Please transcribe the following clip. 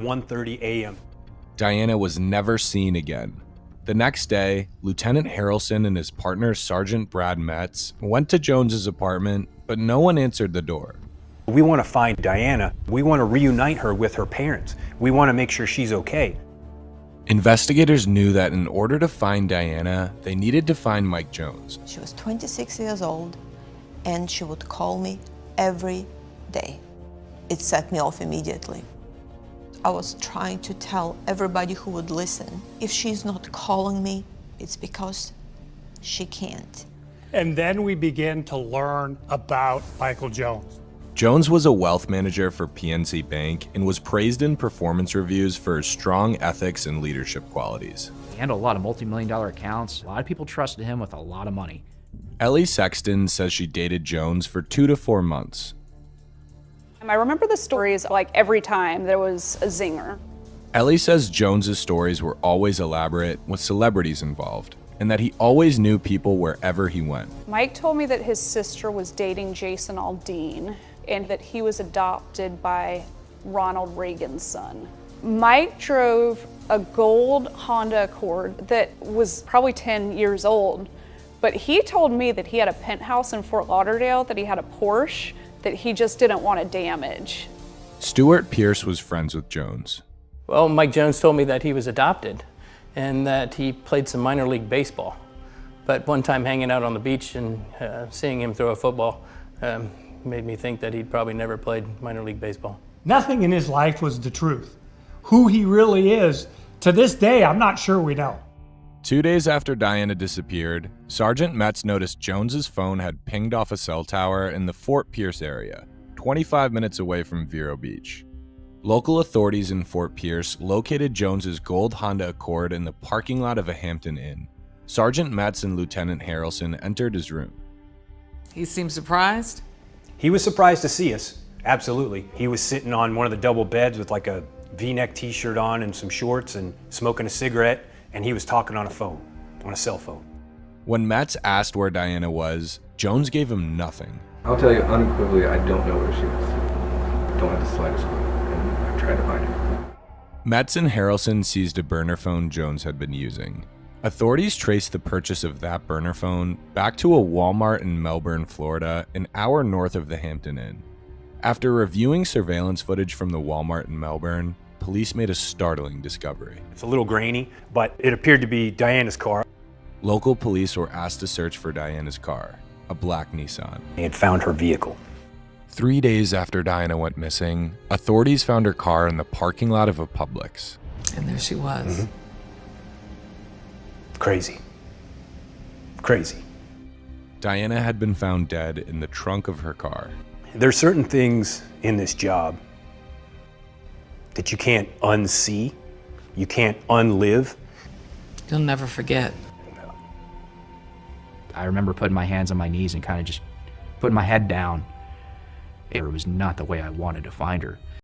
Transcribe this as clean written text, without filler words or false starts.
1:30 a.m. Diana was never seen again. The next day, Lieutenant Harrelson and his partner Sergeant Brad Metz went to Jones's apartment, but no one answered the door. We want to find Diana. We want to reunite her with her parents. We want to make sure she's okay. Investigators knew that in order to find Diana, they needed to find Mike Jones. She was 26 years old, and she would call me every day. It set me off immediately. I was trying to tell everybody who would listen, if she's not calling me, it's because she can't. And then we began to learn about Michael Jones. Jones was a wealth manager for PNC Bank and was praised in performance reviews for his strong ethics and leadership qualities. He handled a lot of multi-million-dollar accounts. A lot of people trusted him with a lot of money. Ellie Sexton says she dated Jones for 2 to 4 months. I remember the stories like every time there was a zinger. Ellie says Jones's stories were always elaborate with celebrities involved, and that he always knew people wherever he went. Mike told me that his sister was dating Jason Aldean and that he was adopted by Ronald Reagan's son. Mike drove a gold Honda Accord that was probably 10 years old, but he told me that he had a penthouse in Fort Lauderdale, that he had a Porsche, that he just didn't want to damage. Stuart Pierce was friends with Jones. Well, Mike Jones told me that he was adopted and that he played some minor league baseball. But one time hanging out on the beach and seeing him throw a football made me think that he'd probably never played minor league baseball. Nothing in his life was the truth. Who he really is, to this day, I'm not sure we know. 2 days after Diana disappeared, Sergeant Metz noticed Jones's phone had pinged off a cell tower in the Fort Pierce area, 25 minutes away from Vero Beach. Local authorities in Fort Pierce located Jones's gold Honda Accord in the parking lot of a Hampton Inn. Sergeant Metz and Lieutenant Harrelson entered his room. He seemed surprised? He was surprised to see us, absolutely. He was sitting on one of the double beds with like a V-neck t-shirt on and some shorts and smoking a cigarette, and he was talking on a phone, on a cell phone. When Metz asked where Diana was, Jones gave him nothing. I'll tell you unequivocally, I don't know where she is. Don't have the slightest clue, and I've tried to find her. Metz and Harrelson seized a burner phone Jones had been using. Authorities traced the purchase of that burner phone back to a Walmart in Melbourne, Florida, an hour north of the Hampton Inn. After reviewing surveillance footage from the Walmart in Melbourne, police made a startling discovery. It's a little grainy, but it appeared to be Diana's car. Local police were asked to search for Diana's car, a black Nissan. They had found her vehicle. 3 days after Diana went missing, authorities found her car in the parking lot of a Publix. And there she was. Crazy. Crazy. Diana had been found dead in the trunk of her car. There's certain things in this job that you can't unsee, you can't unlive. You'll never forget. I remember putting my hands on my knees and kind of just putting my head down. It was not the way I wanted to find her.